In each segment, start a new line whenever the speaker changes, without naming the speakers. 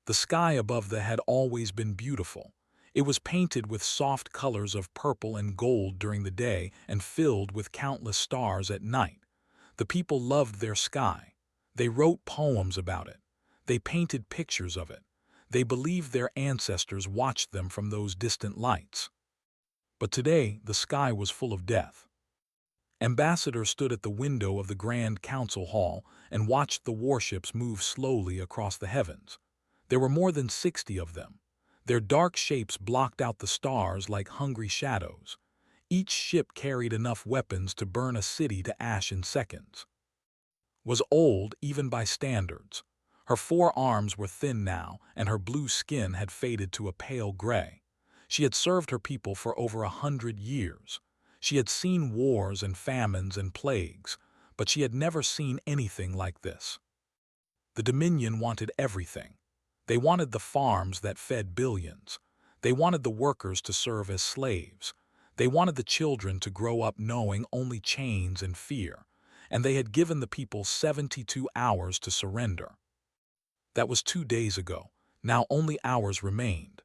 The sky above them had always been beautiful. It was painted with soft colors of purple and gold during the day and filled with countless stars at night. The people loved their sky. They wrote poems about it. They painted pictures of it. They believed their ancestors watched them from those distant lights. But today, the sky was full of death. Ambassador stood at the window of the Grand Council Hall and watched the warships move slowly across the heavens. There were more than 60 of them. Their dark shapes blocked out the stars like hungry shadows. Each ship carried enough weapons to burn a city to ash in seconds. Was old even by standards. Her forearms were thin now, and her blue skin had faded to a pale gray. She had served her people for over 100 years. She had seen wars and famines and plagues, but she had never seen anything like this. The Dominion wanted everything. They wanted the farms that fed billions. They wanted the workers to serve as slaves. They wanted the children to grow up knowing only chains and fear, and they had given the people 72 hours to surrender. That was 2 days ago. Now only hours remained.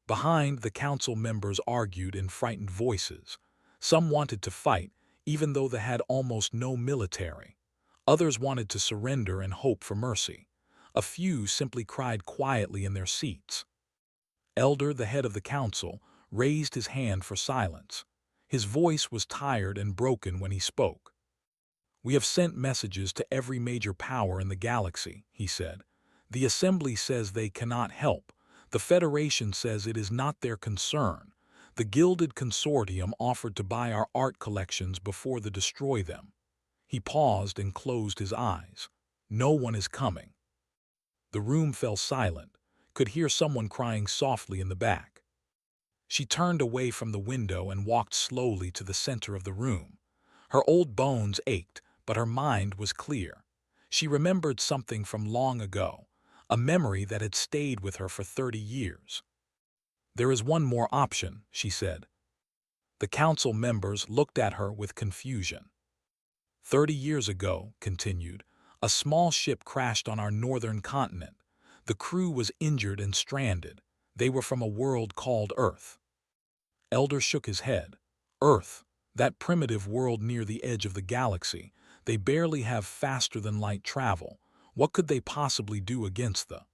Behind, the council members argued in frightened voices. Some wanted to fight, even though they had almost no military. Others wanted to surrender and hope for mercy. A few simply cried quietly in their seats. Elder, the head of the council, raised his hand for silence. His voice was tired and broken when he spoke. "We have sent messages to every major power in the galaxy," he said. "The Assembly says they cannot help. The Federation says it is not their concern. The Gilded Consortium offered to buy our art collections before they destroy them." He paused and closed his eyes. "No one is coming." The room fell silent, could hear someone crying softly in the back. She turned away from the window and walked slowly to the center of the room. Her old bones ached, but her mind was clear. She remembered something from long ago, a memory that had stayed with her for 30 years. "There is one more option," she said. The council members looked at her with confusion. 30 years ago," continued, "a small ship crashed on our northern continent. The crew was injured and stranded. They were from a world called Earth." Elder shook his head. "Earth, that primitive world near the edge of the galaxy. They barely have faster-than-light travel. What could they possibly do against the—"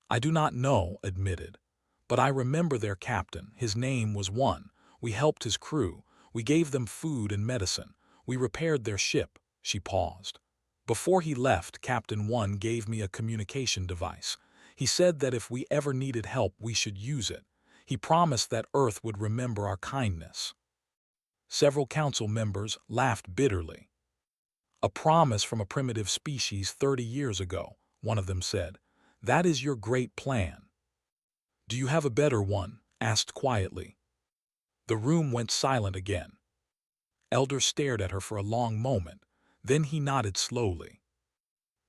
"I do not know," admitted. "But I remember their captain. His name was One. We helped his crew. We gave them food and medicine. We repaired their ship." She paused. "Before he left, Captain One gave me a communication device. He said that if we ever needed help, we should use it. He promised that Earth would remember our kindness." Several council members laughed bitterly. "A promise from a primitive species 30 years ago," one of them said. "That is your great plan." "Do you have a better one?" asked quietly. The room went silent again. Elder stared at her for a long moment. Then he nodded slowly.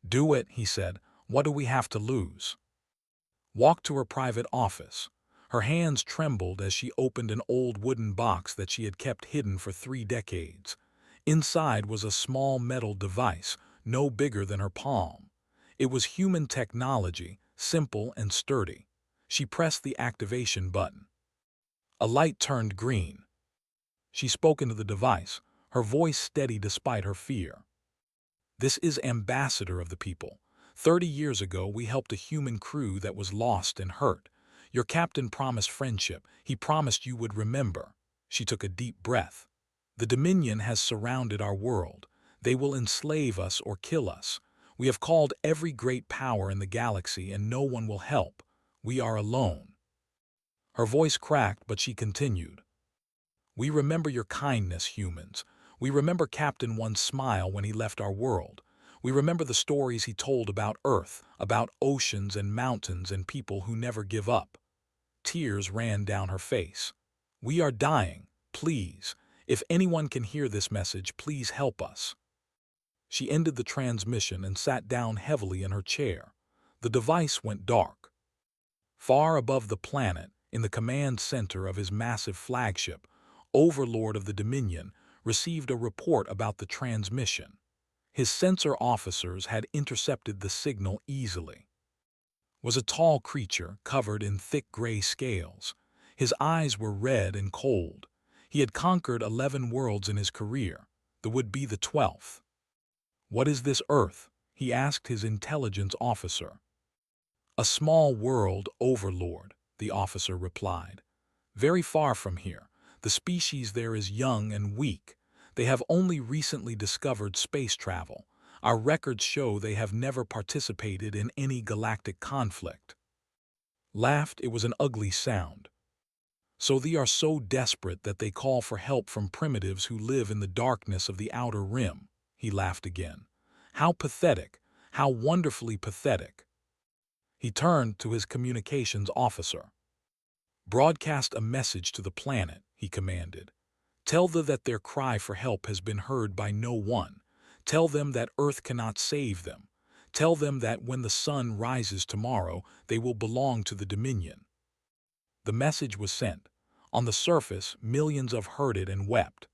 "Do it," he said. "What do we have to lose?" Walked to her private office. Her hands trembled as she opened an old wooden box that she had kept hidden for 3 decades. Inside was a small metal device, no bigger than her palm. It was human technology, simple and sturdy. She pressed the activation button. A light turned green. She spoke into the device, her voice steady despite her fear. "This is Ambassador of the people. 30 years ago, we helped a human crew that was lost and hurt. Your captain promised friendship. He promised you would remember." She took a deep breath. "The Dominion has surrounded our world. They will enslave us or kill us. We have called every great power in the galaxy and no one will help. We are alone." Her voice cracked, but she continued. "We remember your kindness, humans. We remember Captain One's smile when he left our world. We remember the stories he told about Earth, about oceans and mountains and people who never give up." Tears ran down her face. "We are dying. Please, if anyone can hear this message, please help us." She ended the transmission and sat down heavily in her chair. The device went dark. Far above the planet, in the command center of his massive flagship, Overlord of the Dominion received a report about the transmission. His sensor officers had intercepted the signal easily. was a tall creature covered in thick gray scales. His eyes were red and cold. He had conquered 11 worlds in his career. The would be the 12th. "What is this Earth?" he asked his intelligence officer. "A small world, Overlord," the officer replied. "Very far from here. The species there is young and weak. They have only recently discovered space travel. Our records show they have never participated in any galactic conflict." Laughed, it was an ugly sound. "So they are so desperate that they call for help from primitives who live in the darkness of the outer rim." He laughed again. "How pathetic, how wonderfully pathetic." He turned to his communications officer. "Broadcast a message to the planet," he commanded. "Tell them that their cry for help has been heard by no one. Tell them that Earth cannot save them. Tell them that when the sun rises tomorrow, they will belong to the Dominion." The message was sent. On the surface, millions of heard it and wept.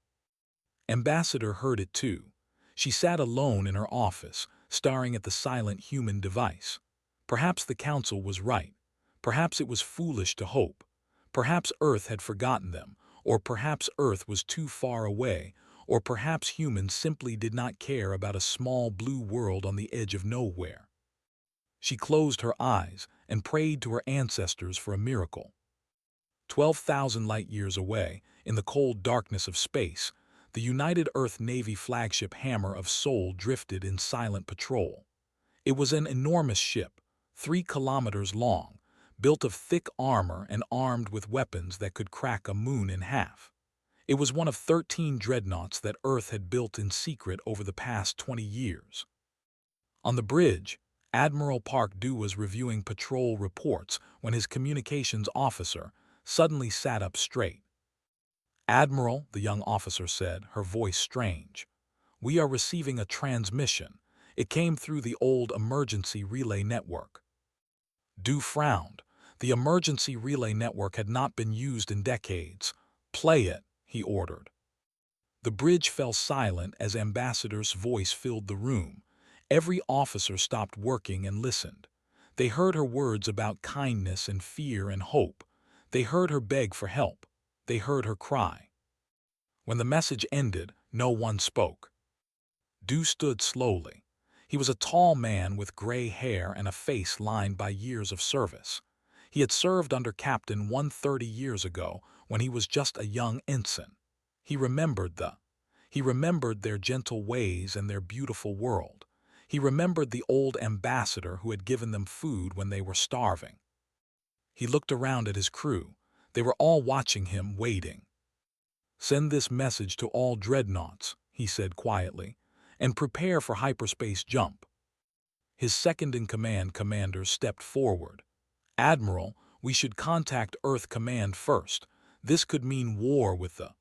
Ambassador heard it too. She sat alone in her office, staring at the silent human device. Perhaps the council was right. Perhaps it was foolish to hope. Perhaps Earth had forgotten them, or perhaps Earth was too far away, or perhaps humans simply did not care about a small blue world on the edge of nowhere. She closed her eyes and prayed to her ancestors for a miracle. 12,000 light-years away, in the cold darkness of space, the United Earth Navy flagship Hammer of Sol drifted in silent patrol. It was an enormous ship, 3 kilometers long, built of thick armor and armed with weapons that could crack a moon in half. It was one of 13 dreadnoughts that Earth had built in secret over the past 20 years. On the bridge, Admiral Park Dew was reviewing patrol reports when his communications officer suddenly sat up straight. "Admiral," the young officer said, her voice strange, "we are receiving a transmission. It came through the old emergency relay network." Dew frowned. The emergency relay network had not been used in decades. "Play it," he ordered. The bridge fell silent as Ambassador's voice filled the room. Every officer stopped working and listened. They heard her words about kindness and fear and hope. They heard her beg for help. They heard her cry. When the message ended, no one spoke. Dew stood slowly. He was a tall man with gray hair and a face lined by years of service. He had served under Captain 130 years ago when he was just a young ensign. He remembered their gentle ways and their beautiful world. He remembered the old ambassador who had given them food when they were starving. He looked around at his crew. They were all watching him, waiting. "Send this message to all dreadnoughts," he said quietly, "and prepare for hyperspace jump." His second-in-command commander stepped forward. "Admiral, we should contact Earth Command first. This could mean war with the—"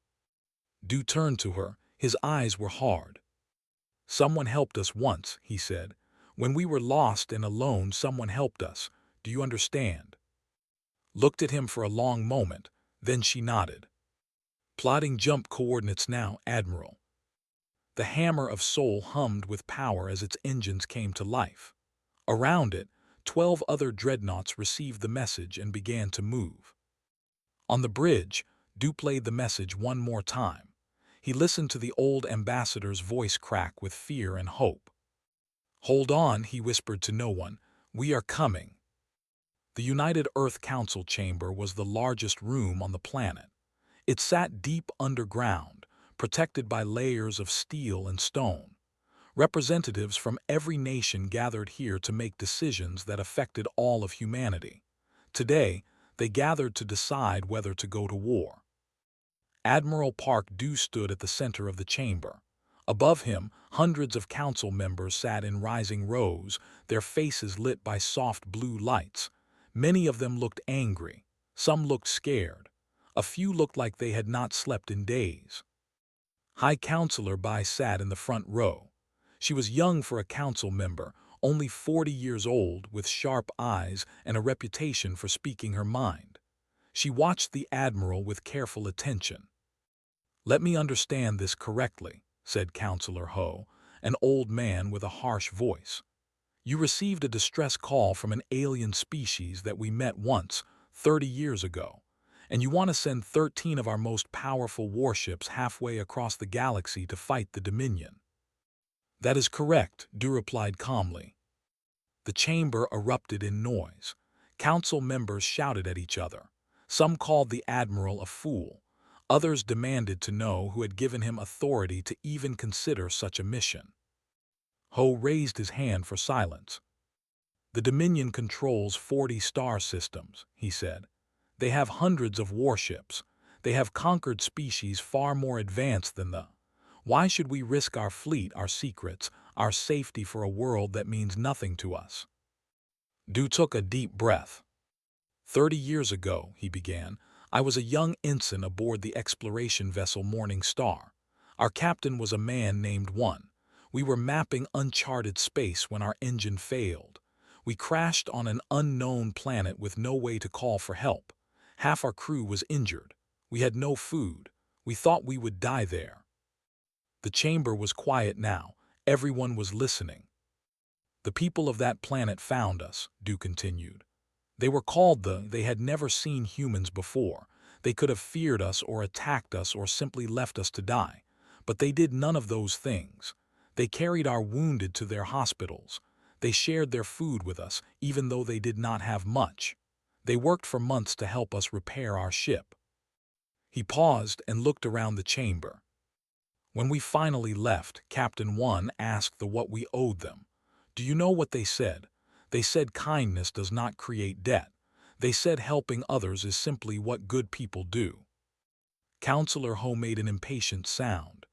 Dew turned to her. His eyes were hard. "Someone helped us once," he said. "When we were lost and alone, someone helped us. Do you understand?" Looked at him for a long moment, then she nodded. "Plotting jump coordinates now, Admiral." The Hammer of Sol hummed with power as its engines came to life. Around it, 12 other dreadnoughts received the message and began to move. On the bridge, Dew played the message one more time. He listened to the old ambassador's voice crack with fear and hope. "Hold on," he whispered to no one. "We are coming." The United Earth Council chamber was the largest room on the planet. It sat deep underground, protected by layers of steel and stone. Representatives from every nation gathered here to make decisions that affected all of humanity. Today, they gathered to decide whether to go to war. Admiral Park Dew stood at the center of the chamber. Above him, hundreds of council members sat in rising rows, their faces lit by soft blue lights. Many of them looked angry. Some looked scared. A few looked like they had not slept in days. High Counselor Bai sat in the front row. She was young for a council member, only 40 years old, with sharp eyes and a reputation for speaking her mind. She watched the Admiral with careful attention. "Let me understand this correctly," said Counselor Ho, an old man with a harsh voice. You received a distress call from an alien species that we met once, 30 years ago, and you want to send 13 of our most powerful warships halfway across the galaxy to fight the Dominion." "That is correct," Du replied calmly. The chamber erupted in noise. Council members shouted at each other. Some called the Admiral a fool. Others demanded to know who had given him authority to even consider such a mission. Ho raised his hand for silence. "The Dominion controls 40 star systems," he said. "They have hundreds of warships. They have conquered species far more advanced than the. Why should we risk our fleet, our secrets, our safety for a world that means nothing to us?" Du took a deep breath. "30 years ago," he began, "I was a young ensign aboard the exploration vessel Morning Star. Our captain was a man named One. We were mapping uncharted space when our engine failed. We crashed on an unknown planet with no way to call for help. Half our crew was injured. We had no food. We thought we would die there." The chamber was quiet now. Everyone was listening. "The people of that planet found us," Du continued. "They were called they had never seen humans before. They could have feared us or attacked us or simply left us to die. But they did none of those things. They carried our wounded to their hospitals. They shared their food with us, even though they did not have much. They worked for months to help us repair our ship." He paused and looked around the chamber. "When we finally left, Captain One asked what we owed them. Do you know what they said? They said kindness does not create debt. They said helping others is simply what good people do." Counselor Ho made an impatient sound.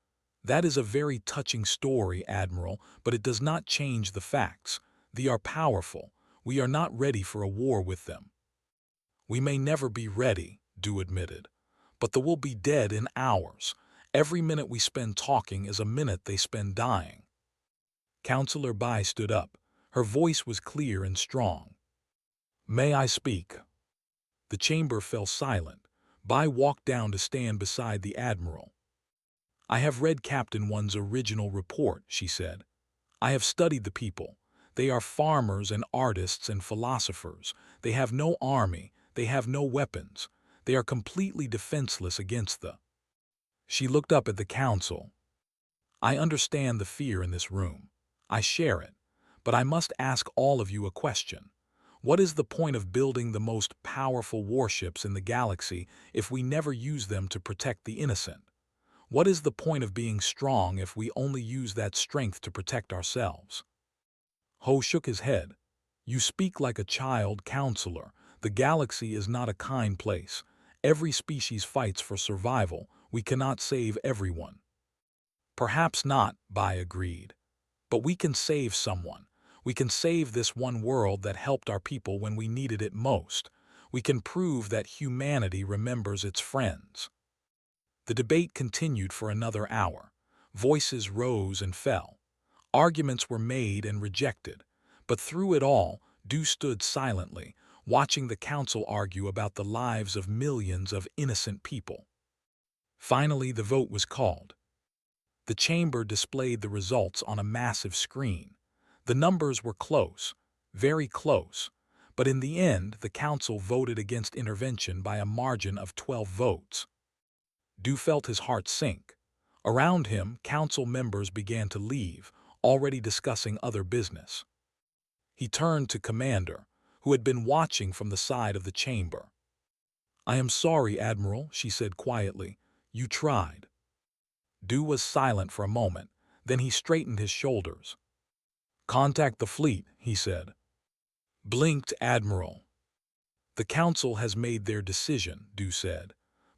"That is a very touching story, Admiral, but it does not change the facts. They are powerful. We are not ready for a war with them." "We may never be ready," Du admitted. "But they will be dead in hours. Every minute we spend talking is a minute they spend dying." Counselor Bai stood up. Her voice was clear and strong. "May I speak?" The chamber fell silent. Bai walked down to stand beside the Admiral. "I have read Captain One's original report," she said. "I have studied the people. They are farmers and artists and philosophers. They have no army. They have no weapons. They are completely defenseless against the." She looked up at the council. "I understand the fear in this room. I share it. But I must ask all of you a question. What is the point of building the most powerful warships in the galaxy if we never use them to protect the innocent? What is the point of being strong if we only use that strength to protect ourselves?" Ho shook his head. "You speak like a child, Counselor. The galaxy is not a kind place. Every species fights for survival. We cannot save everyone." "Perhaps not," Bai agreed. "But we can save someone. We can save this one world that helped our people when we needed it most. We can prove that humanity remembers its friends." The debate continued for another hour. Voices rose and fell. Arguments were made and rejected. But through it all, Du stood silently, watching the council argue about the lives of millions of innocent people. Finally, the vote was called. The chamber displayed the results on a massive screen. The numbers were close, very close, but in the end, the council voted against intervention by a margin of 12 votes. Du felt his heart sink. Around him, council members began to leave, already discussing other business. He turned to Commander, who had been watching from the side of the chamber. "I am sorry, Admiral," she said quietly. "You tried." Du was silent for a moment, then he straightened his shoulders. "Contact the fleet," he said. Blinked Admiral. "The council has made their decision," Du said.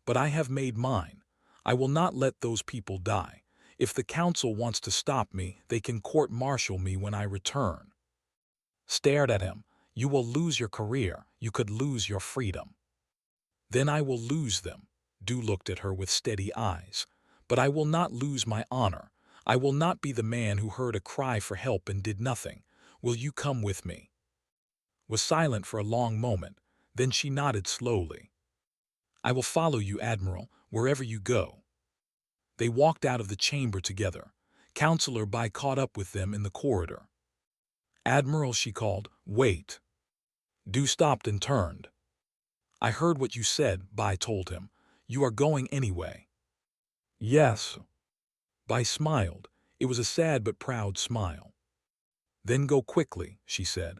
"But I have made mine. I will not let those people die. If the council wants to stop me, they can court-martial me when I return." Stared at him. "You will lose your career. You could lose your freedom." "Then I will lose them." Du looked at her with steady eyes. "But I will not lose my honor. I will not be the man who heard a cry for help and did nothing. Will you come with me?" Was silent for a long moment. Then she nodded slowly. "I will follow you, Admiral, wherever you go." They walked out of the chamber together. Counselor Bai caught up with them in the corridor. "Admiral," she called, "wait." Du stopped and turned. "I heard what you said," Bai told him. "You are going anyway." "Yes." Bai smiled. It was a sad but proud smile. "Then go quickly," she said.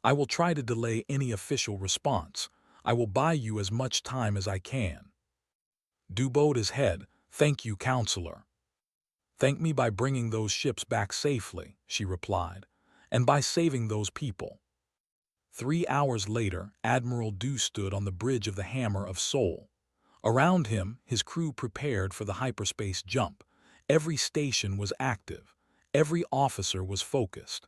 "I will try to delay any official response. I will buy you as much time as I can." Du bowed his head. "Thank you, counselor." "Thank me by bringing those ships back safely," she replied, "and by saving those people." 3 hours later, Admiral Du stood on the bridge of the Hammer of Soul. Around him, his crew prepared for the hyperspace jump. Every station was active. Every officer was focused.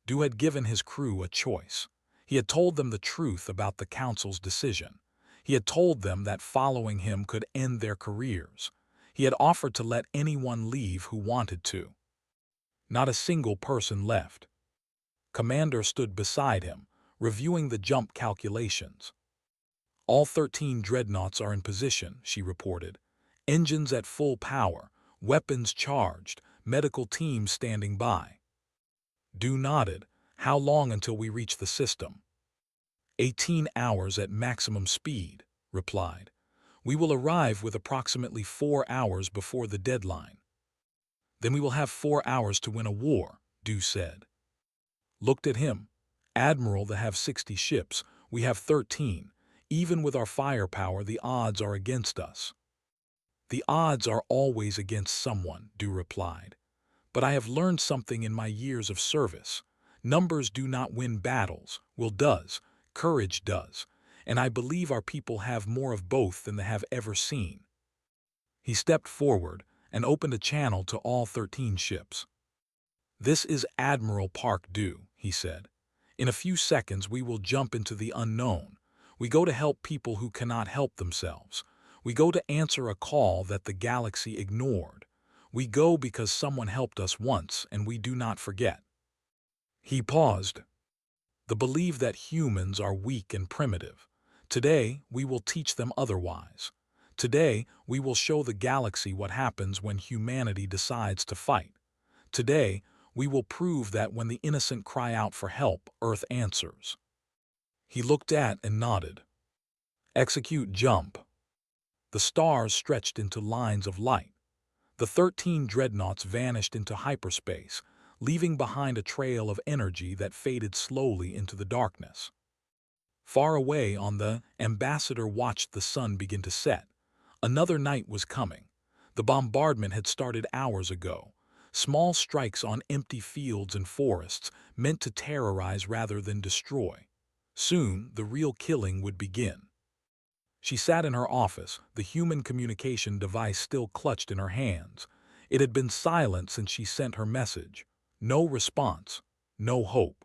Du had given his crew a choice. He had told them the truth about the Council's decision. He had told them that following him could end their careers. He had offered to let anyone leave who wanted to. Not a single person left. Commander stood beside him, reviewing the jump calculations. "All 13 dreadnoughts are in position," she reported. "Engines at full power, weapons charged, medical teams standing by." Du nodded. "How long until we reach the system?" 18 hours at maximum speed," replied. "We will arrive with approximately 4 hours before the deadline." "Then we will have 4 hours to win a war," Du said. Looked at him. "Admiral, they have 60 ships. We have 13. Even with our firepower, the odds are against us." "The odds are always against someone," Du replied. "But I have learned something in my years of service. Numbers do not win battles. Will does. Courage does. And I believe our people have more of both than they have ever seen." He stepped forward and opened a channel to all 13 ships. "This is Admiral Park Du," he said. "In a few seconds we will jump into the unknown. We go to help people who cannot help themselves. We go to answer a call that the galaxy ignored. We go because someone helped us once and we do not forget." He paused. "The belief that humans are weak and primitive. Today we will teach them otherwise. Today we will show the galaxy what happens when humanity decides to fight. Today we will prove that when the innocent cry out for help, Earth answers." He looked at and nodded. "Execute jump." The stars stretched into lines of light. The 13 dreadnoughts vanished into hyperspace, leaving behind a trail of energy that faded slowly into the darkness. Far away on the Ambassador watched the sun begin to set. Another night was coming. The bombardment had started hours ago. Small strikes on empty fields and forests, meant to terrorize rather than destroy. Soon, the real killing would begin. She sat in her office, the human communication device still clutched in her hands. It had been silent since she sent her message. No response, no hope.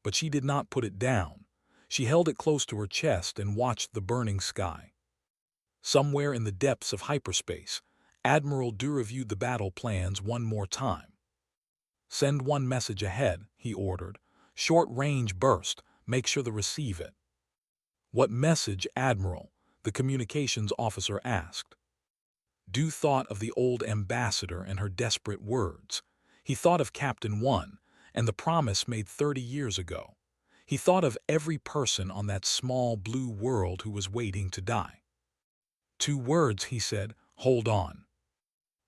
But she did not put it down. She held it close to her chest and watched the burning sky. Somewhere in the depths of hyperspace, Admiral Du reviewed the battle plans one more time. "Send one message ahead," he ordered. "Short-range burst. Make sure to receive it." "What message, Admiral?" the communications officer asked. Du thought of the old ambassador and her desperate words. He thought of Captain One and the promise made 30 years ago. He thought of every person on that small blue world who was waiting to die. 2 words, he said. "Hold on."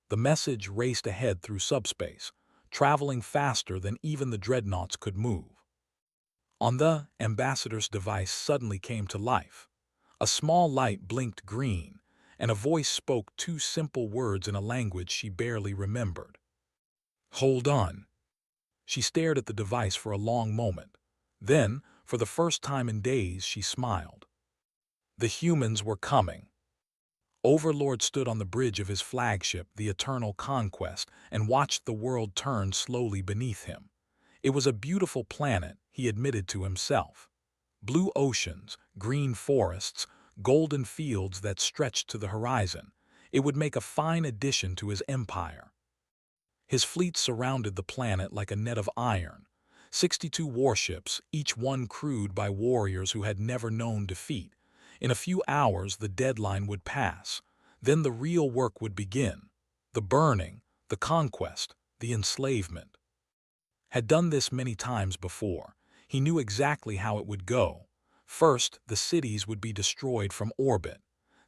The message raced ahead through subspace, traveling faster than even the dreadnoughts could move. On the ambassador's device suddenly came to life. A small light blinked green, and a voice spoke 2 simple words in a language she barely remembered. "Hold on." She stared at the device for a long moment. Then, for the first time in days, she smiled. The humans were coming. Overlord stood on the bridge of his flagship, the Eternal Conquest, and watched the world turn slowly beneath him. It was a beautiful planet, he admitted to himself. Blue oceans, green forests, golden fields that stretched to the horizon. It would make a fine addition to his empire. His fleet surrounded the planet like a net of iron. 62 warships, each one crewed by warriors who had never known defeat. In a few hours the deadline would pass. Then the real work would begin. The burning, the conquest, the enslavement. had done this many times before. He knew exactly how it would go. First, the cities would be destroyed from orbit.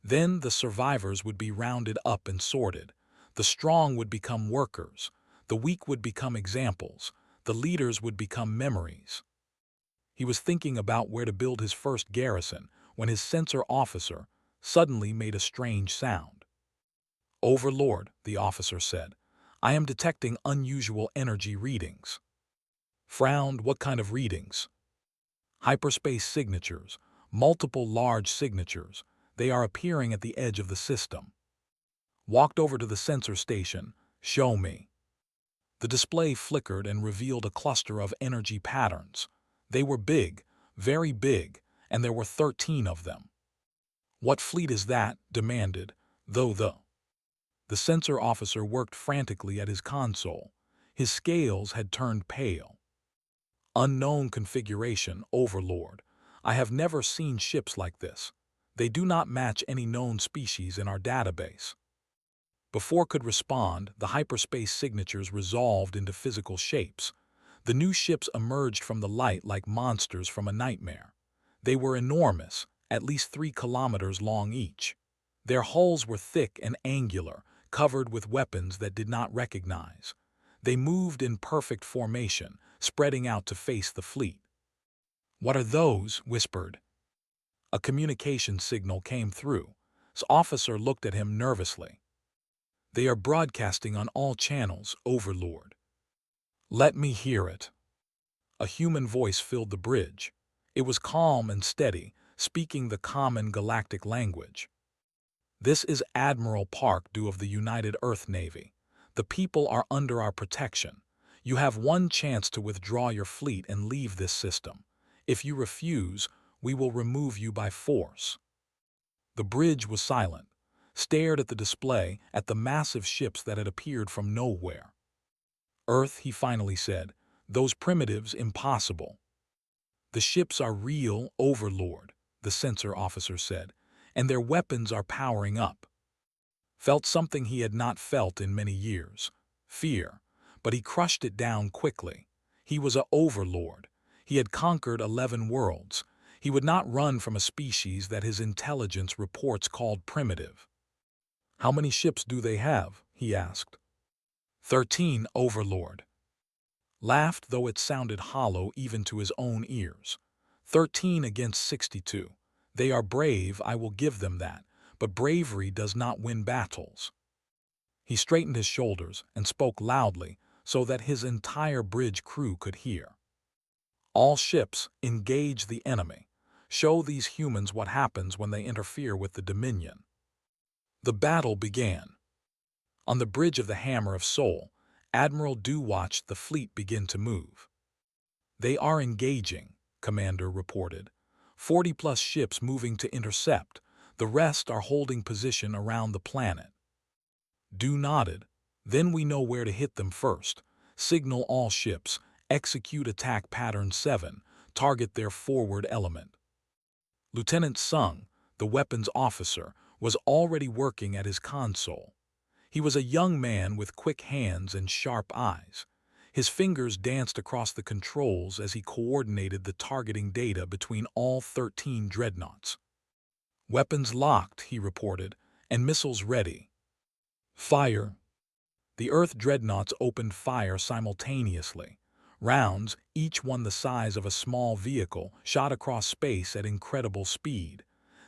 Then the survivors would be rounded up and sorted. The strong would become workers. The weak would become examples. The leaders would become memories. He was thinking about where to build his first garrison when his sensor officer suddenly made a strange sound. "Overlord," the officer said, "I am detecting unusual energy readings." Frowned, "What kind of readings?" "Hyperspace signatures, multiple large signatures. They are appearing at the edge of the system." Walked over to the sensor station. "Show me." The display flickered and revealed a cluster of energy patterns. They were big, very big, and there were 13 of them. "What fleet is that?" demanded, The sensor officer worked frantically at his console. His scales had turned pale. "Unknown configuration, Overlord. I have never seen ships like this. They do not match any known species in our database." Before could respond, the hyperspace signatures resolved into physical shapes. The new ships emerged from the light like monsters from a nightmare. They were enormous, at least 3 kilometers long each. Their hulls were thick and angular, covered with weapons that did not recognize. They moved in perfect formation, spreading out to face the fleet. "What are those?" whispered. A communication signal came through. The officer looked at him nervously. "They are broadcasting on all channels, Overlord." "Let me hear it." A human voice filled the bridge. It was calm and steady, speaking the common galactic language. "This is Admiral Park Dew of the United Earth Navy. The people are under our protection. You have one chance to withdraw your fleet and leave this system. If you refuse, we will remove you by force." The bridge was silent, stared at the display, at the massive ships that had appeared from nowhere. "Earth," he finally said, "those primitives, impossible." "The ships are real, Overlord," the sensor officer said, "and their weapons are powering up." Felt something he had not felt in many years. Fear. But he crushed it down quickly. He was an Overlord. He had conquered 11 worlds. He would not run from a species that his intelligence reports called primitive. "How many ships do they have?" he asked. 13, Overlord. Laughed, though it sounded hollow even to his own ears. 13 against 62. They are brave, I will give them that, but bravery does not win battles. He straightened his shoulders and spoke loudly so that his entire bridge crew could hear. "All ships, engage the enemy. Show these humans what happens when they interfere with the Dominion." The battle began. On the bridge of the Hammer of Soul, Admiral Dew watched the fleet begin to move. "They are engaging," Commander reported. 40-plus ships moving to intercept. The rest are holding position around the planet. Dew nodded. "Then we know where to hit them first. Signal all ships. Execute attack pattern 7. Target their forward element." Lieutenant Sung, the weapons officer, was already working at his console. He was a young man with quick hands and sharp eyes. His fingers danced across the controls as he coordinated the targeting data between all 13 dreadnoughts. "Weapons locked," he reported, "and missiles ready. Fire." The Earth dreadnoughts opened fire simultaneously. Rounds, each one the size of a small vehicle, shot across space at incredible speed.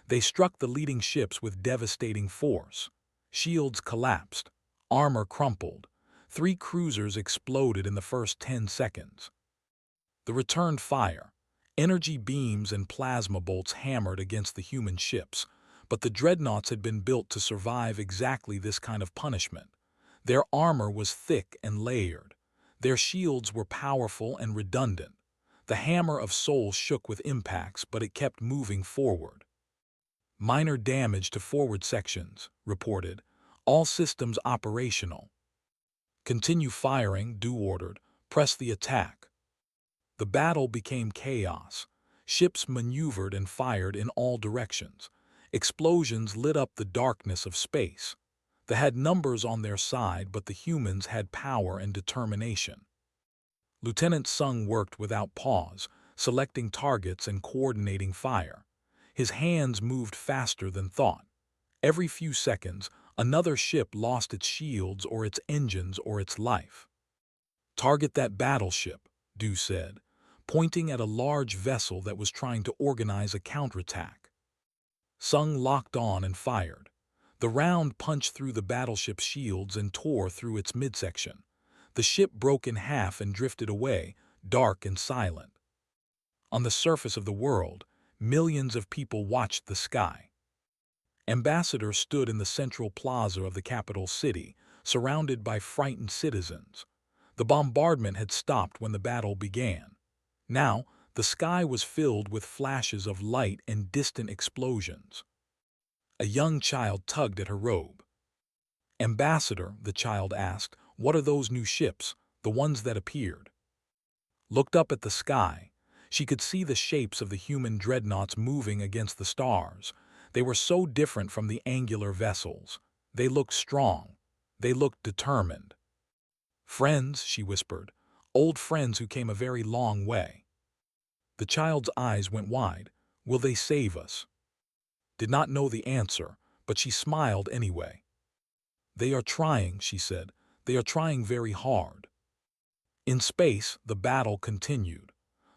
They struck the leading ships with devastating force. Shields collapsed. Armor crumpled. 3 cruisers exploded in the first 10 seconds. The returned fire. Energy beams and plasma bolts hammered against the human ships, but the dreadnoughts had been built to survive exactly this kind of punishment. Their armor was thick and layered. Their shields were powerful and redundant. The Hammer of Soul shook with impacts, but it kept moving forward. "Minor damage to forward sections," reported. "All systems operational." "Continue firing," Dew ordered. "Press the attack." The battle became chaos. Ships maneuvered and fired in all directions. Explosions lit up the darkness of space. They had numbers on their side, but the humans had power and determination. Lieutenant Sung worked without pause, selecting targets and coordinating fire. His hands moved faster than thought. Every few seconds, another ship lost its shields or its engines or its life. "Target that battleship," Du said, pointing at a large vessel that was trying to organize a counterattack. Sung locked on and fired. The round punched through the battleship's shields and tore through its midsection. The ship broke in half and drifted away, dark and silent. On the surface of the world, millions of people watched the sky. Ambassador stood in the central plaza of the capital city, surrounded by frightened citizens. The bombardment had stopped when the battle began. Now, the sky was filled with flashes of light and distant explosions. A young child tugged at her robe. "Ambassador," the child asked, "what are those new ships, the ones that appeared?" Looked up at the sky. She could see the shapes of the human dreadnoughts moving against the stars. They were so different from the angular vessels. They looked strong. They looked determined. "Friends," she whispered, "old friends who came a very long way." The child's eyes went wide. "Will they save us?" Did not know the answer, but she smiled anyway. "They are trying," she said. "They are trying very hard." In space, the battle continued.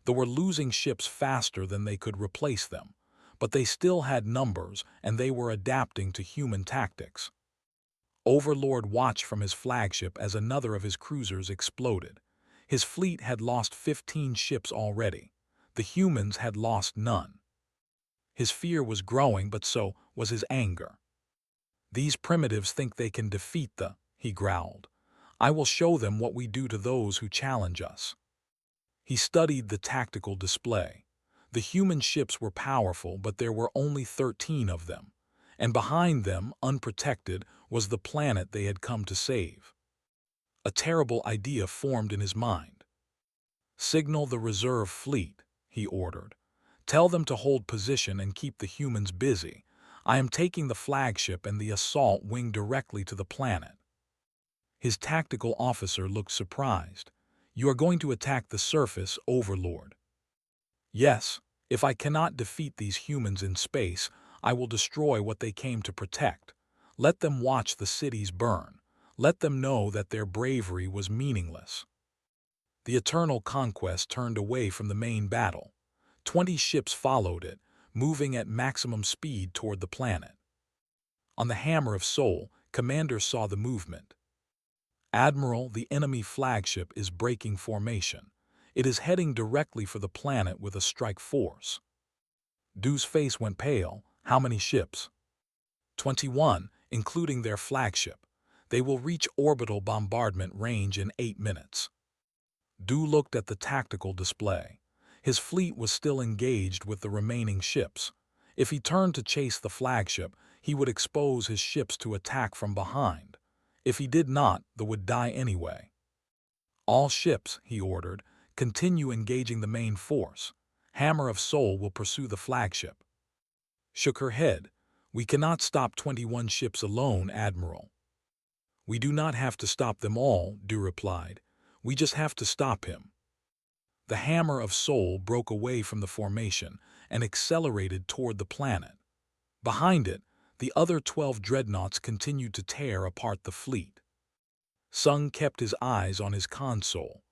They were losing ships faster than they could replace them, but they still had numbers and they were adapting to human tactics. Overlord watched from his flagship as another of his cruisers exploded. His fleet had lost 15 ships already. The humans had lost none. His fear was growing, but so was his anger. "These primitives think they can defeat he growled. "I will show them what we do to those who challenge us." He studied the tactical display. The human ships were powerful, but there were only 13 of them. And behind them, unprotected, was the planet they had come to save. A terrible idea formed in his mind. "Signal the reserve fleet," he ordered. "Tell them to hold position and keep the humans busy. I am taking the flagship and the assault wing directly to the planet." His tactical officer looked surprised. "You are going to attack the surface, Overlord?" "Yes. If I cannot defeat these humans in space, I will destroy what they came to protect. Let them watch the cities burn. Let them know that their bravery was meaningless." The Eternal Conquest turned away from the main battle. 20 ships followed it, moving at maximum speed toward the planet. On the Hammer of Soul, Commander saw the movement. "Admiral, the enemy flagship is breaking formation. It is heading directly for the planet with a strike force." Du's face went pale. "How many ships?" 21, including their flagship. "They will reach orbital bombardment range in 8 minutes." Du looked at the tactical display. His fleet was still engaged with the remaining ships. If he turned to chase the flagship, he would expose his ships to attack from behind. If he did not, they would die anyway. "All ships," he ordered, "continue engaging the main force. Hammer of Soul will pursue the flagship." Shook her head. "We cannot stop 21 ships alone, Admiral." "We do not have to stop them all," Du replied. "We just have to stop him." The Hammer of Soul broke away from the formation and accelerated toward the planet. Behind it, the other 12 dreadnoughts continued to tear apart the fleet. Sung kept his eyes on his console.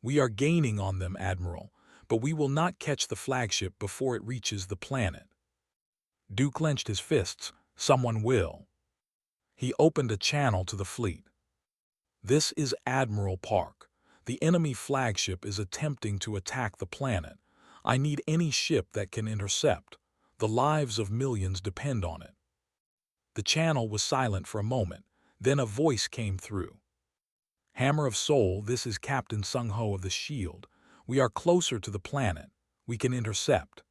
"We are gaining on them, Admiral, but we will not catch the flagship before it reaches the planet." Du clenched his fists. "Someone will." He opened a channel to the fleet. "This is Admiral Park. The enemy flagship is attempting to attack the planet. I need any ship that can intercept. The lives of millions depend on it." The channel was silent for a moment. Then a voice came through. "Hammer of Soul, this is Captain Sung Ho of the Shield. We are closer to the planet. We can intercept."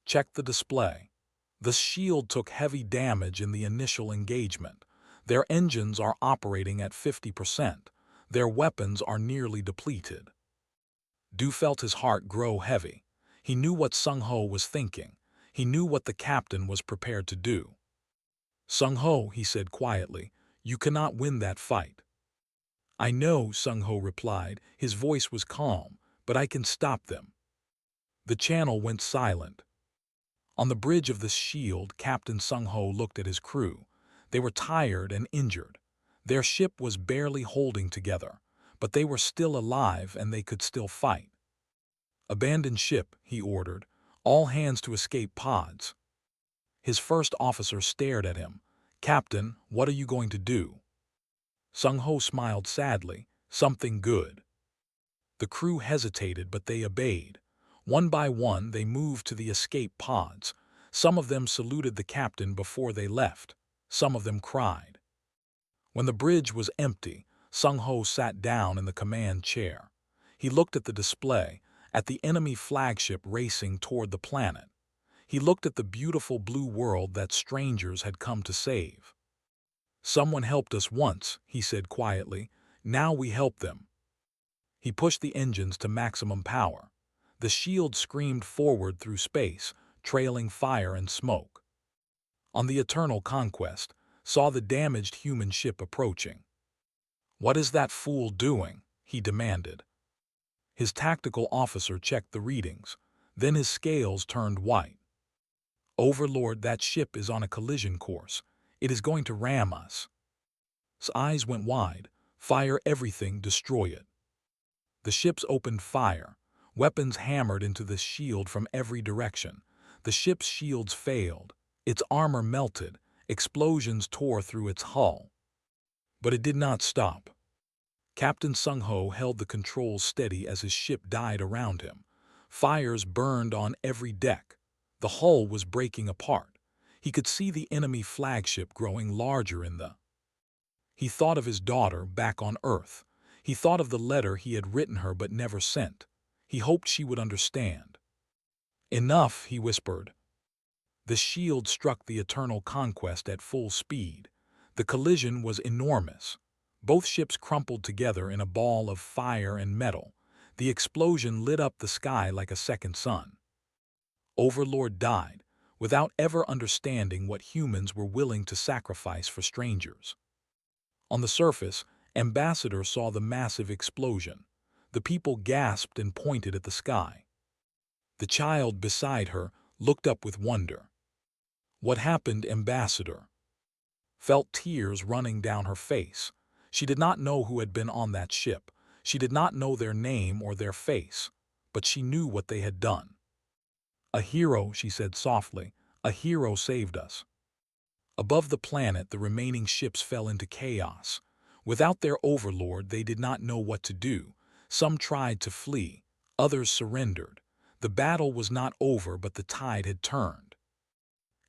Check the display. The Shield took heavy damage in the initial engagement. Their engines are operating at 50%. Their weapons are nearly depleted. Du felt his heart grow heavy. He knew what Sung Ho was thinking. He knew what the captain was prepared to do. "Sung Ho," he said quietly, "you cannot win that fight." I know, Sung-ho replied. His voice was calm, but I can stop them. The channel went silent. On the bridge of the shield, Captain Sung-ho looked at his crew. They were tired and injured. Their ship was barely holding together, but they were still alive and they could still fight. Abandon ship, he ordered. All hands to escape pods. His first officer stared at him. Captain, what are you going to do? Sung-ho smiled sadly. Something good. The crew hesitated, but they obeyed. One by one, they moved to the escape pods. Some of them saluted the captain before they left. Some of them cried. When the bridge was empty, Sung-ho sat down in the command chair. He looked at the display, at the enemy flagship racing toward the planet. He looked at the beautiful blue world that strangers had come to save. Someone helped us once, he said quietly. Now we help them. He pushed the engines to maximum power. The shield screamed forward through space, trailing fire and smoke. On the Eternal Conquest, saw the damaged human ship approaching. What is that fool doing? He demanded. His tactical officer checked the readings. Then his scales turned white. Overlord, that ship is on a collision course. It is going to ram us. His eyes went wide. Fire everything, destroy it. The ships opened fire. Weapons hammered into the shield from every direction. The ship's shields failed. Its armor melted. Explosions tore through its hull. But it did not stop. Captain Sung-ho held the controls steady as his ship died around him. Fires burned on every deck. The hull was breaking apart. He could see the enemy flagship growing larger in the... He thought of his daughter back on Earth. He thought of the letter he had written her but never sent. He hoped she would understand. Enough, he whispered. The shield struck the Eternal Conquest at full speed. The collision was enormous. Both ships crumpled together in a ball of fire and metal. The explosion lit up the sky like a second sun. Overlord died, without ever understanding what humans were willing to sacrifice for strangers. On the surface, Ambassador saw the massive explosion. The people gasped and pointed at the sky. The child beside her looked up with wonder. What happened, Ambassador? Felt tears running down her face. She did not know who had been on that ship. She did not know their name or their face, but she knew what they had done. A hero, she said softly. A hero saved us. Above the planet, the remaining ships fell into chaos. Without their overlord, they did not know what to do. Some tried to flee. Others surrendered. The battle was not over, but the tide had turned.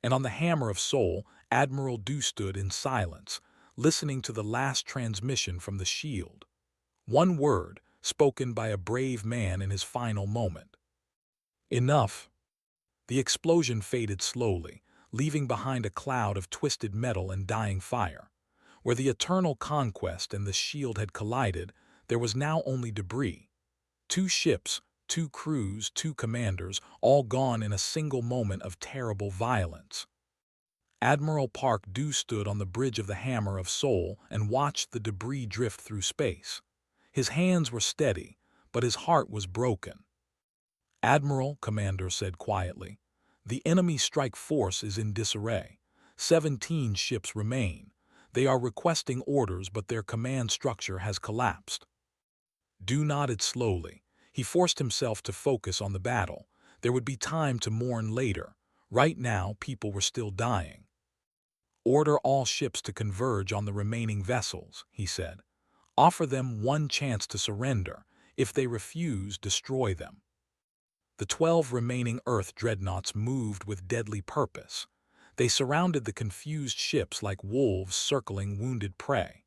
And on the Hammer of Soul, Admiral Du stood in silence, listening to the last transmission from the shield. One word, spoken by a brave man in his final moment. Enough. The explosion faded slowly, leaving behind a cloud of twisted metal and dying fire. Where the Eternal Conquest and the shield had collided, there was now only debris. 2 ships, 2 crews, 2 commanders, all gone in a single moment of terrible violence. Admiral Park Du stood on the bridge of the Hammer of Soul and watched the debris drift through space. His hands were steady, but his heart was broken. Admiral, Commander said quietly, the enemy strike force is in disarray. 17 ships remain. They are requesting orders, but their command structure has collapsed. Du nodded slowly. He forced himself to focus on the battle. There would be time to mourn later. Right now, people were still dying. Order all ships to converge on the remaining vessels, he said. Offer them one chance to surrender. If they refuse, destroy them. The 12 remaining Earth dreadnoughts moved with deadly purpose. They surrounded the confused ships like wolves circling wounded prey.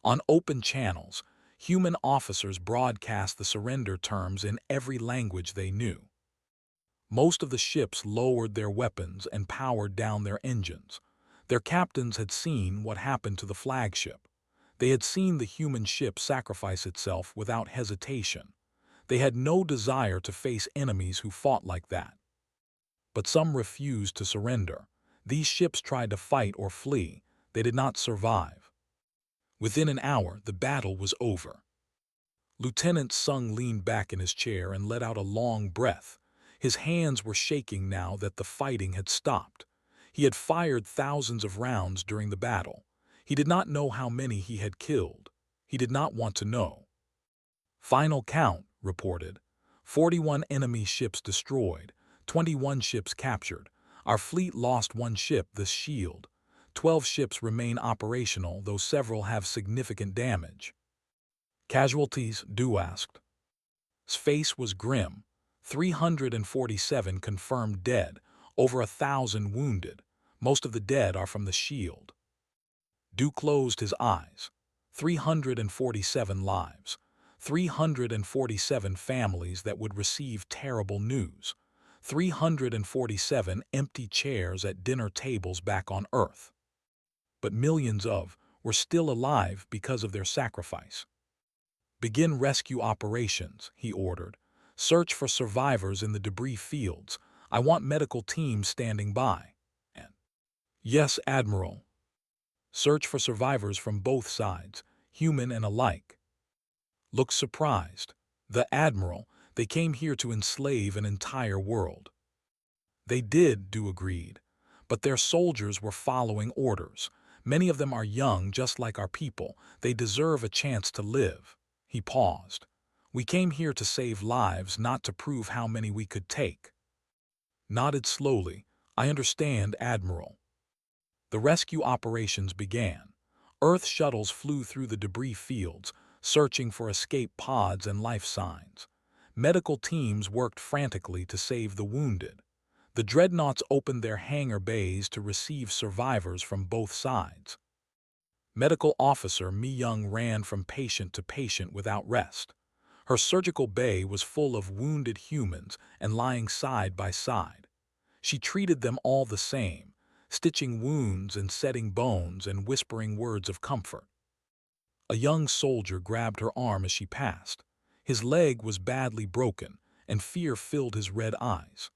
On open channels, human officers broadcast the surrender terms in every language they knew. Most of the ships lowered their weapons and powered down their engines. Their captains had seen what happened to the flagship. They had seen the human ship sacrifice itself without hesitation. They had no desire to face enemies who fought like that. But some refused to surrender. These ships tried to fight or flee. They did not survive. Within an hour, the battle was over. Lieutenant Sung leaned back in his chair and let out a long breath. His hands were shaking now that the fighting had stopped. He had fired thousands of rounds during the battle. He did not know how many he had killed. He did not want to know. Final count, reported. 41 enemy ships destroyed, 21 ships captured. Our fleet lost 1 ship, the Shield. 12 ships remain operational, though several have significant damage. Casualties? Du asked. His face was grim. 347 confirmed dead, over 1,000 wounded. Most of the dead are from the Shield. Du closed his eyes. 347 lives. 347 families that would receive terrible news. 347 empty chairs at dinner tables back on Earth. But millions were still alive because of their sacrifice. Begin rescue operations, he ordered. Search for survivors in the debris fields. I want medical teams standing by. And, yes, Admiral. Search for survivors from both sides, human and alike. Looked surprised. The Admiral, they came here to enslave an entire world. They did, Du agreed. But their soldiers were following orders. Many of them are young, just like our people. They deserve a chance to live. He paused. We came here to save lives, not to prove how many we could take. Nodded slowly. I understand, Admiral. The rescue operations began. Earth shuttles flew through the debris fields, searching for escape pods and life signs. Medical teams worked frantically to save the wounded. The Dreadnoughts opened their hangar bays to receive survivors from both sides. Medical officer Mi Young ran from patient to patient without rest. Her surgical bay was full of wounded humans and lying side by side. She treated them all the same, stitching wounds and setting bones and whispering words of comfort. A young soldier grabbed her arm as she passed. His leg was badly broken, and fear filled his red eyes.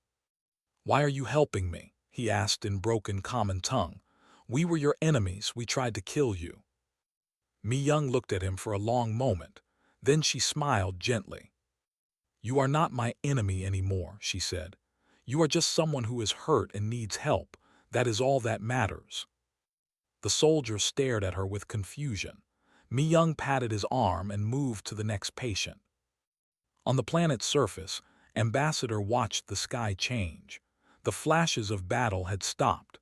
Why are you helping me? He asked in broken common tongue. We were your enemies, we tried to kill you. Mi Young looked at him for a long moment. Then she smiled gently. You are not my enemy anymore, she said. You are just someone who is hurt and needs help. That is all that matters. The soldier stared at her with confusion. Mi Young patted his arm and moved to the next patient. On the planet's surface, Ambassador watched the sky change. The flashes of battle had stopped.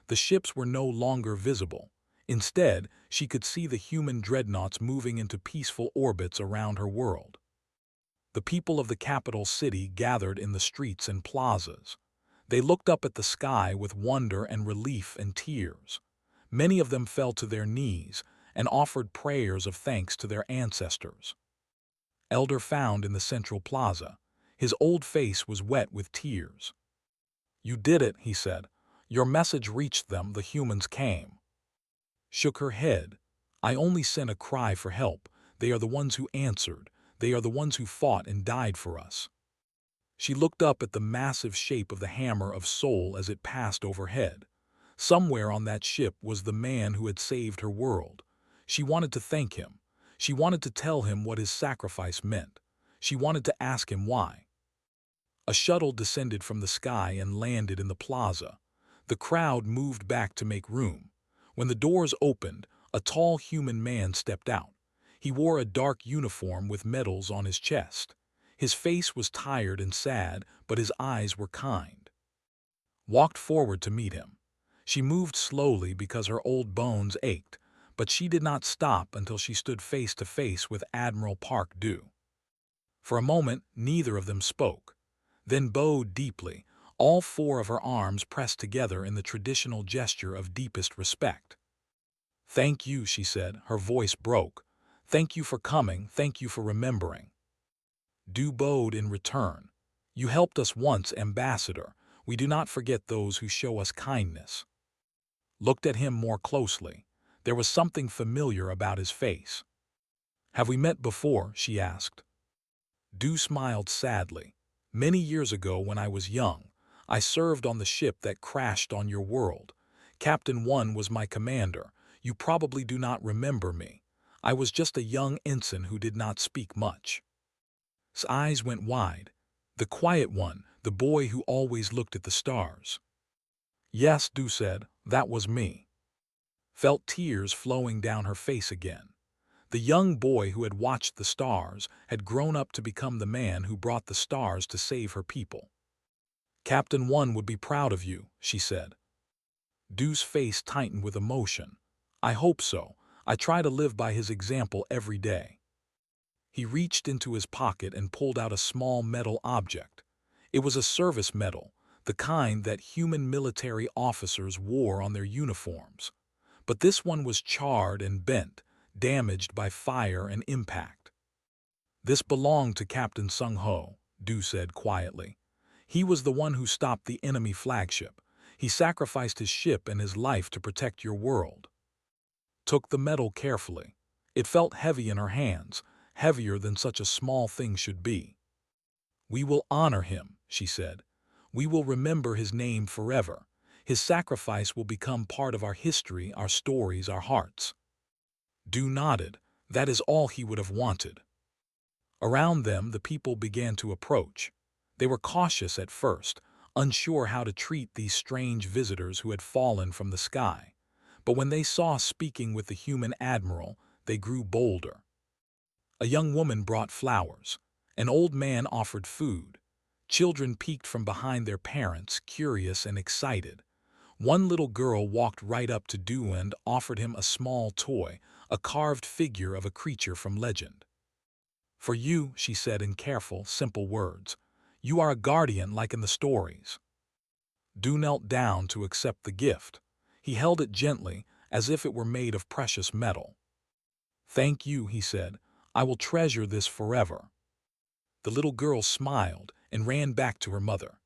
The ships were no longer visible. Instead, she could see the human dreadnoughts moving into peaceful orbits around her world. The people of the capital city gathered in the streets and plazas. They looked up at the sky with wonder and relief and tears. Many of them fell to their knees and offered prayers of thanks to their ancestors. Elder found in the central plaza. His old face was wet with tears. You did it, he said. Your message reached them, the humans came. Shook her head. I only sent a cry for help. They are the ones who answered. They are the ones who fought and died for us. She looked up at the massive shape of the hammer of Soul as it passed overhead. Somewhere on that ship was the man who had saved her world. She wanted to thank him. She wanted to tell him what his sacrifice meant. She wanted to ask him why. A shuttle descended from the sky and landed in the plaza. The crowd moved back to make room. When the doors opened, a tall human man stepped out. He wore a dark uniform with medals on his chest. His face was tired and sad, but his eyes were kind. Walked forward to meet him. She moved slowly because her old bones ached, but she did not stop until she stood face to face with Admiral Park Du. For a moment, neither of them spoke. Then bowed deeply, all 4 of her arms pressed together in the traditional gesture of deepest respect. Thank you, she said, her voice broke. Thank you for coming, thank you for remembering. Du bowed in return. You helped us once, Ambassador. We do not forget those who show us kindness. Looked at him more closely. There was something familiar about his face. Have we met before? She asked. Du smiled sadly. Many years ago when I was young, I served on the ship that crashed on your world. Captain 1 was my commander. You probably do not remember me. I was just a young ensign who did not speak much. His eyes went wide. The quiet one, the boy who always looked at the stars. Yes, Du said, that was me. Felt tears flowing down her face again. The young boy who had watched the stars had grown up to become the man who brought the stars to save her people. Captain One would be proud of you, she said. Du's face tightened with emotion. I hope so. I try to live by his example every day. He reached into his pocket and pulled out a small metal object. It was a service medal, the kind that human military officers wore on their uniforms. But this one was charred and bent, damaged by fire and impact. This belonged to Captain Sung Ho, Du said quietly. He was the one who stopped the enemy flagship. He sacrificed his ship and his life to protect your world. Took the medal carefully. It felt heavy in her hands, heavier than such a small thing should be. We will honor him, she said. We will remember his name forever. His sacrifice will become part of our history, our stories, our hearts. Du nodded. That is all he would have wanted. Around them, the people began to approach. They were cautious at first, unsure how to treat these strange visitors who had fallen from the sky. But when they saw speaking with the human admiral, they grew bolder. A young woman brought flowers. An old man offered food. Children peeked from behind their parents, curious and excited. One little girl walked right up to Du and offered him a small toy, a carved figure of a creature from legend. For you, she said in careful, simple words. You are a guardian like in the stories. Du knelt down to accept the gift. He held it gently, as if it were made of precious metal. Thank you, he said. I will treasure this forever. The little girl smiled and ran back to her mother.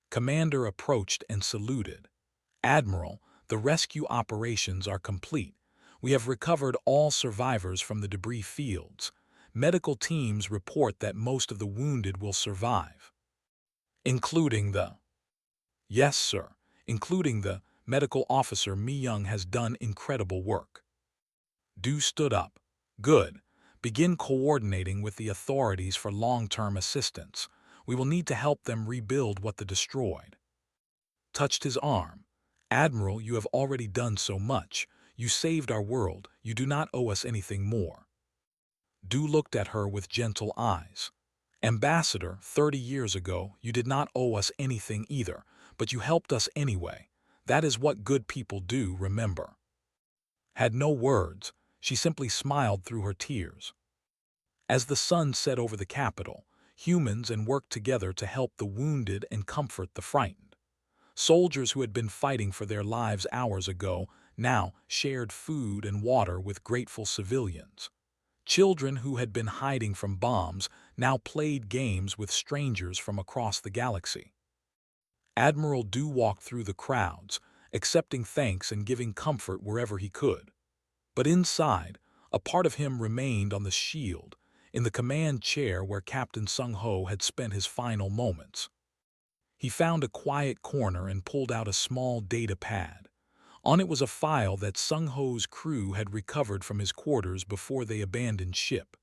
Commander approached and saluted. Admiral, the rescue operations are complete. We have recovered all survivors from the debris fields. Medical teams report that most of the wounded will survive. Including the... Yes, sir. Including the medical officer Mi Young has done incredible work. Du stood up. Good. Begin coordinating with the authorities for long-term assistance. We will need to help them rebuild what they destroyed. Touched his arm. Admiral, you have already done so much. You saved our world. You do not owe us anything more. Du looked at her with gentle eyes. Ambassador, 30 years ago, you did not owe us anything either, but you helped us anyway. That is what good people do, remember. Had no words, she simply smiled through her tears. As the sun set over the capital, humans worked together to help the wounded and comfort the frightened. Soldiers who had been fighting for their lives hours ago now shared food and water with grateful civilians. Children who had been hiding from bombs now played games with strangers from across the galaxy. Admiral Du walked through the crowds, accepting thanks and giving comfort wherever he could. But inside, a part of him remained on the shield, in the command chair where Captain Sung Ho had spent his final moments. He found a quiet corner and pulled out a small data pad. On it was a file that Sung Ho's crew had recovered from his quarters before they abandoned ship.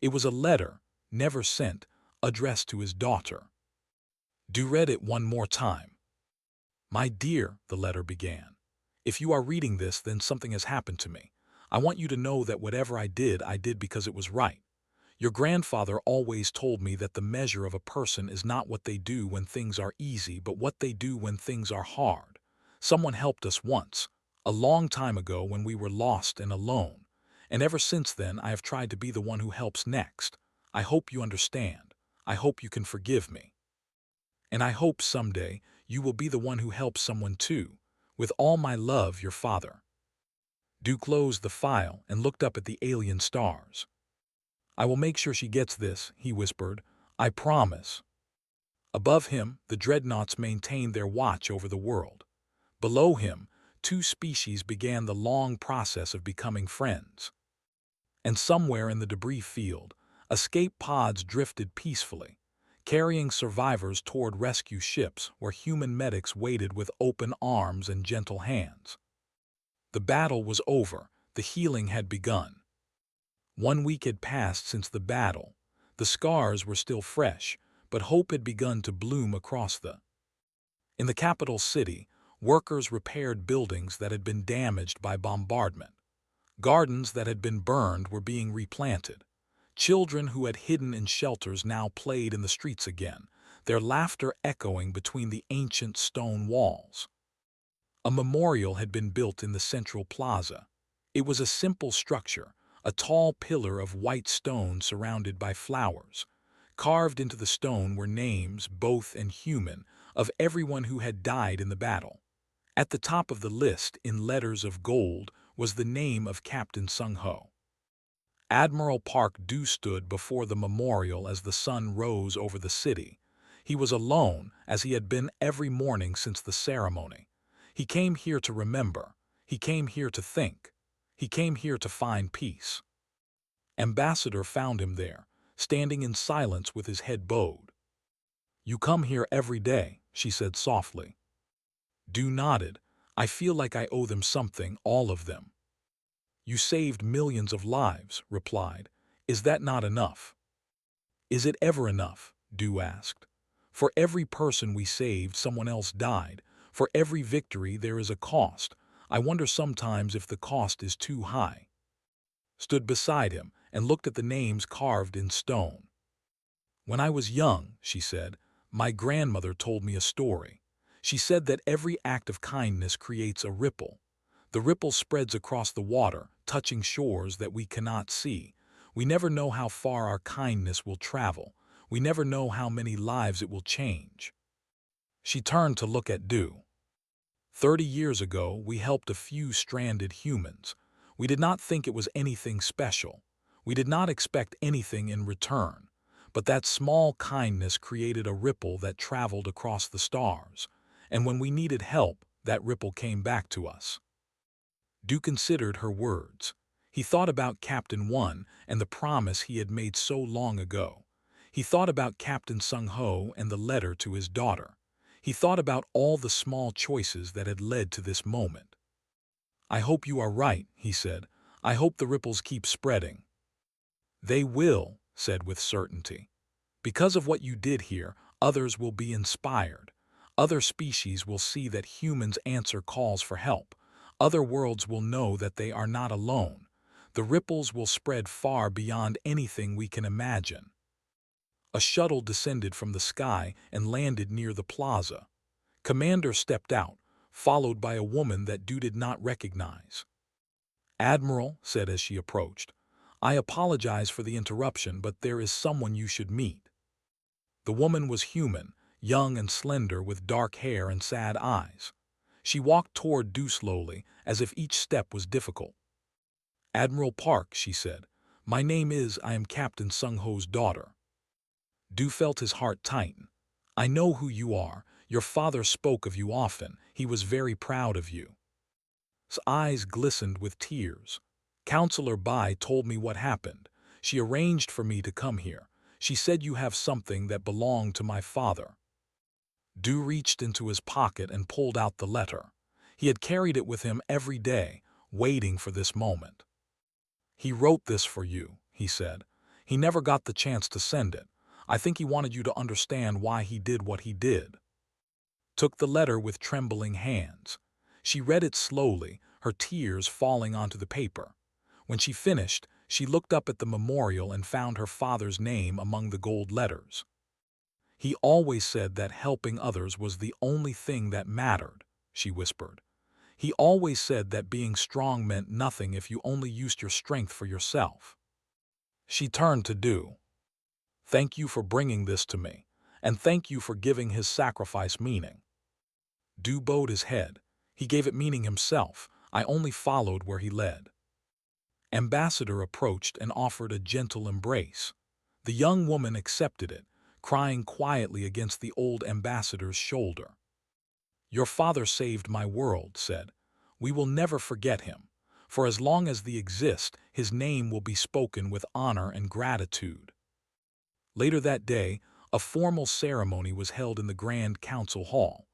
It was a letter, never sent, addressed to his daughter. Du read it one more time. My dear, the letter began. If you are reading this, then something has happened to me. I want you to know that whatever I did because it was right. Your grandfather always told me that the measure of a person is not what they do when things are easy, but what they do when things are hard. Someone helped us once, a long time ago when we were lost and alone, and ever since then I have tried to be the one who helps next. I hope you understand. I hope you can forgive me. And I hope someday you will be the one who helps someone too. With all my love, your father. Du closed the file and looked up at the alien stars. I will make sure she gets this, he whispered. I promise. Above him, the Dreadnoughts maintained their watch over the world. Below him, two species began the long process of becoming friends. And somewhere in the debris field, escape pods drifted peacefully, carrying survivors toward rescue ships where human medics waited with open arms and gentle hands. The battle was over, the healing had begun. 1 week had passed since the battle. The scars were still fresh, but hope had begun to bloom across In the capital city, workers repaired buildings that had been damaged by bombardment. Gardens that had been burned were being replanted. Children who had hidden in shelters now played in the streets again, their laughter echoing between the ancient stone walls. A memorial had been built in the central plaza. It was a simple structure, a tall pillar of white stone surrounded by flowers. Carved into the stone were names, both and human, of everyone who had died in the battle. At the top of the list, in letters of gold, was the name of Captain Sung-ho. Admiral Park Do stood before the memorial as the sun rose over the city. He was alone, as he had been every morning since the ceremony. He came here to remember. He came here to think. He came here to find peace. Ambassador found him there, standing in silence with his head bowed. "You come here every day," she said softly. Do nodded. "I feel like I owe them something, all of them." "You saved millions of lives," replied. "Is that not enough?" "Is it ever enough?" Du asked. "For every person we saved, someone else died. For every victory, there is a cost. I wonder sometimes if the cost is too high." Stood beside him and looked at the names carved in stone. "When I was young," she said, "my grandmother told me a story. She said that every act of kindness creates a ripple. The ripple spreads across the water, touching shores that we cannot see. We never know how far our kindness will travel. We never know how many lives it will change." She turned to look at Du. 30 years ago, we helped a few stranded humans. We did not think it was anything special. We did not expect anything in return. But that small kindness created a ripple that traveled across the stars. And when we needed help, that ripple came back to us. Du considered her words. He thought about Captain One and the promise he had made so long ago. He thought about Captain Sung-ho and the letter to his daughter. He thought about all the small choices that had led to this moment. "I hope you are right," he said. "I hope the ripples keep spreading." "They will," said with certainty. "Because of what you did here, others will be inspired. Other species will see that humans answer calls for help. Other worlds will know that they are not alone. The ripples will spread far beyond anything we can imagine." A shuttle descended from the sky and landed near the plaza. Commander stepped out, followed by a woman that Du did not recognize. "Admiral," said as she approached, "I apologize for the interruption, but there is someone you should meet." The woman was human, young and slender with dark hair and sad eyes. She walked toward Du slowly, as if each step was difficult. "Admiral Park," she said, "my name is, I am Captain Sung-ho's daughter." Du felt his heart tighten. "I know who you are. Your father spoke of you often. He was very proud of you." His eyes glistened with tears. "Counselor Bai told me what happened. She arranged for me to come here. She said you have something that belonged to my father." Du reached into his pocket and pulled out the letter. He had carried it with him every day, waiting for this moment. "He wrote this for you," he said. "He never got the chance to send it. I think he wanted you to understand why he did what he did." Took the letter with trembling hands. She read it slowly, her tears falling onto the paper. When she finished, she looked up at the memorial and found her father's name among the gold letters. "He always said that helping others was the only thing that mattered," she whispered. "He always said that being strong meant nothing if you only used your strength for yourself." She turned to Du. "Thank you for bringing this to me, and thank you for giving his sacrifice meaning." Du bowed his head. He gave it meaning himself. I only followed where he led. Ambassador approached and offered a gentle embrace. The young woman accepted it, crying quietly against the old ambassador's shoulder. "Your father saved my world," said. "We will never forget him. For as long as they exist, his name will be spoken with honor and gratitude." Later that day, a formal ceremony was held in the Grand Council Hall.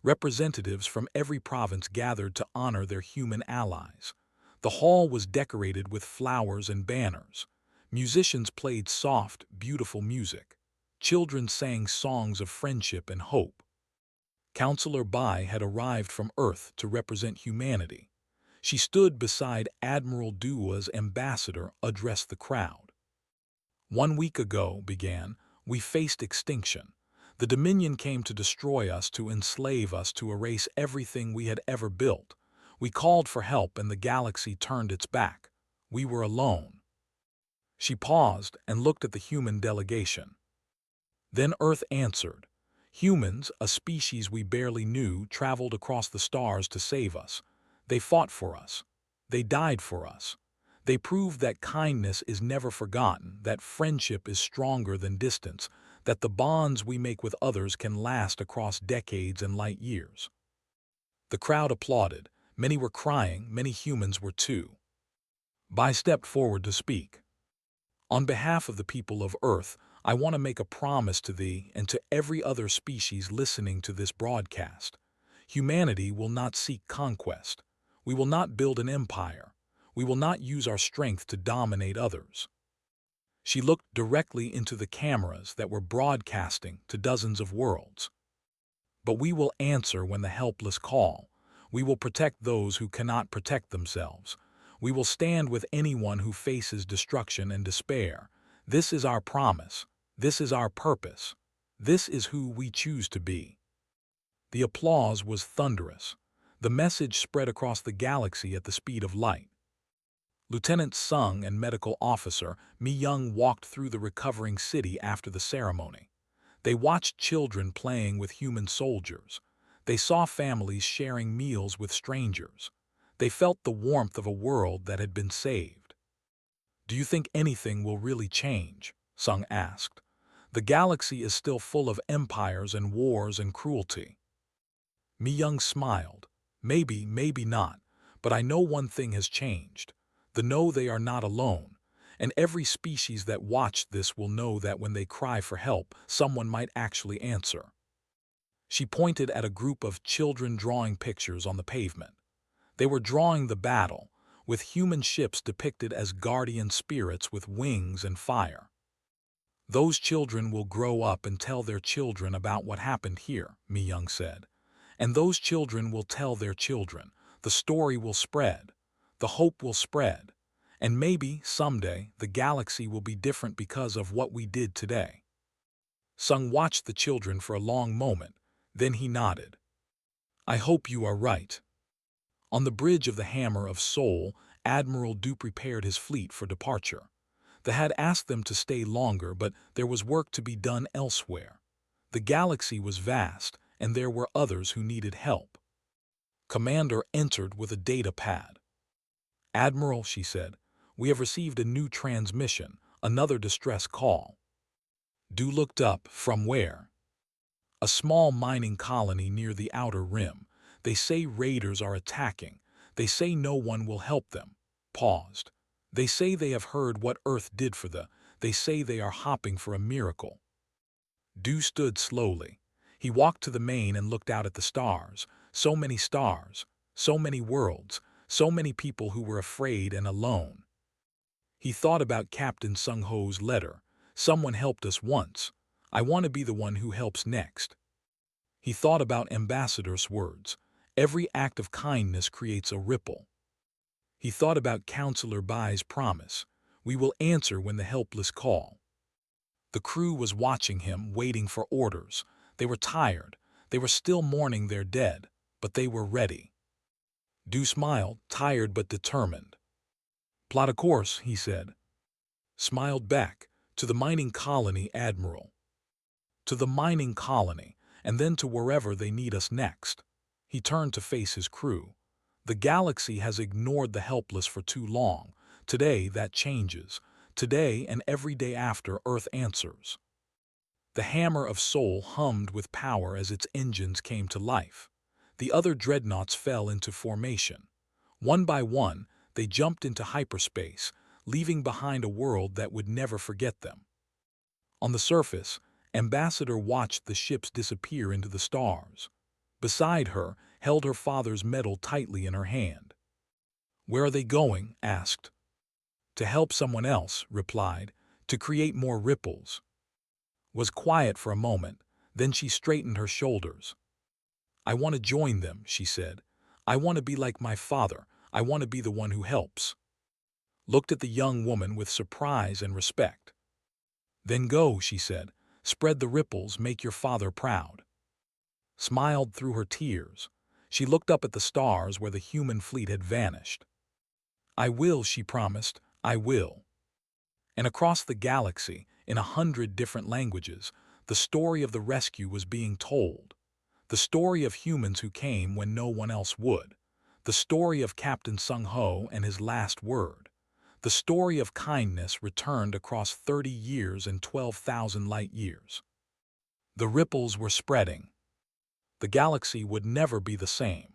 Representatives from every province gathered to honor their human allies. The hall was decorated with flowers and banners. Musicians played soft, beautiful music. Children sang songs of friendship and hope. Counselor Bai had arrived from Earth to represent humanity. She stood beside Admiral Dua's ambassador, addressed the crowd. 1 week ago, began, we faced extinction. The Dominion came to destroy us, to enslave us, to erase everything we had ever built. We called for help and the galaxy turned its back. We were alone. She paused and looked at the human delegation. Then Earth answered. Humans, a species we barely knew, traveled across the stars to save us. They fought for us. They died for us. They proved that kindness is never forgotten, that friendship is stronger than distance, that the bonds we make with others can last across decades and light years. The crowd applauded. Many were crying, many humans were too. Bai stepped forward to speak. On behalf of the people of Earth, I want to make a promise to thee and to every other species listening to this broadcast. Humanity will not seek conquest. We will not build an empire. We will not use our strength to dominate others. She looked directly into the cameras that were broadcasting to dozens of worlds. But we will answer when the helpless call. We will protect those who cannot protect themselves. We will stand with anyone who faces destruction and despair. This is our promise. This is our purpose. This is who we choose to be. The applause was thunderous. The message spread across the galaxy at the speed of light. Lieutenant Sung and Medical Officer Mi Young walked through the recovering city after the ceremony. They watched children playing with human soldiers. They saw families sharing meals with strangers. They felt the warmth of a world that had been saved. Do you think anything will really change? Sung asked. The galaxy is still full of empires and wars and cruelty. Mi Young smiled. Maybe, maybe not, but I know one thing has changed. They are not alone, and every species that watched this will know that when they cry for help, someone might actually answer. She pointed at a group of children drawing pictures on the pavement. They were drawing the battle, with human ships depicted as guardian spirits with wings and fire. Those children will grow up and tell their children about what happened here, Mi Young said. And those children will tell their children. The story will spread. The hope will spread. And maybe, someday, the galaxy will be different because of what we did today. Sung watched the children for a long moment. Then he nodded. I hope you are right. On the bridge of the Hammer of Soul, Admiral Du prepared his fleet for departure. They had asked them to stay longer, but there was work to be done elsewhere. The galaxy was vast, and there were others who needed help. Commander entered with a data pad. Admiral, she said, we have received a new transmission, another distress call. Du looked up. From where? A small mining colony near the outer rim. They say raiders are attacking. They say no one will help them. Paused. They say they have heard what Earth did for the. They say they are hopping for a miracle. Du stood slowly. He walked to the main and looked out at the stars. So many stars, so many worlds, so many people who were afraid and alone. He thought about Captain Sung Ho's letter. Someone helped us once. I want to be the one who helps next. He thought about Ambassador's words. Every act of kindness creates a ripple. He thought about Counselor Bai's promise. We will answer when the helpless call. The crew was watching him, waiting for orders. They were tired. They were still mourning their dead, but they were ready. Du smiled, tired but determined. Plot a course, he said. Smiled back. To the mining colony, Admiral. To the mining colony, and then to wherever they need us next. He turned to face his crew. The galaxy has ignored the helpless for too long. Today that changes. Today and every day after, Earth answers. The Hammer of Soul hummed with power as its engines came to life. The other dreadnoughts fell into formation. One by one, they jumped into hyperspace, leaving behind a world that would never forget them. On the surface, Ambassador watched the ships disappear into the stars. Beside her, held her father's medal tightly in her hand. Where are they going? Asked. To help someone else, replied, to create more ripples. Was quiet for a moment, then she straightened her shoulders. I want to join them, she said. I want to be like my father. I want to be the one who helps. Looked at the young woman with surprise and respect. Then go, she said. Spread the ripples, make your father proud. Smiled through her tears. She looked up at the stars where the human fleet had vanished. I will, she promised, I will. And across the galaxy, in 100 different languages, the story of the rescue was being told. The story of humans who came when no one else would. The story of Captain Sung Ho and his last word. The story of kindness returned across 30 years and 12,000 light years. The ripples were spreading. The galaxy would never be the same.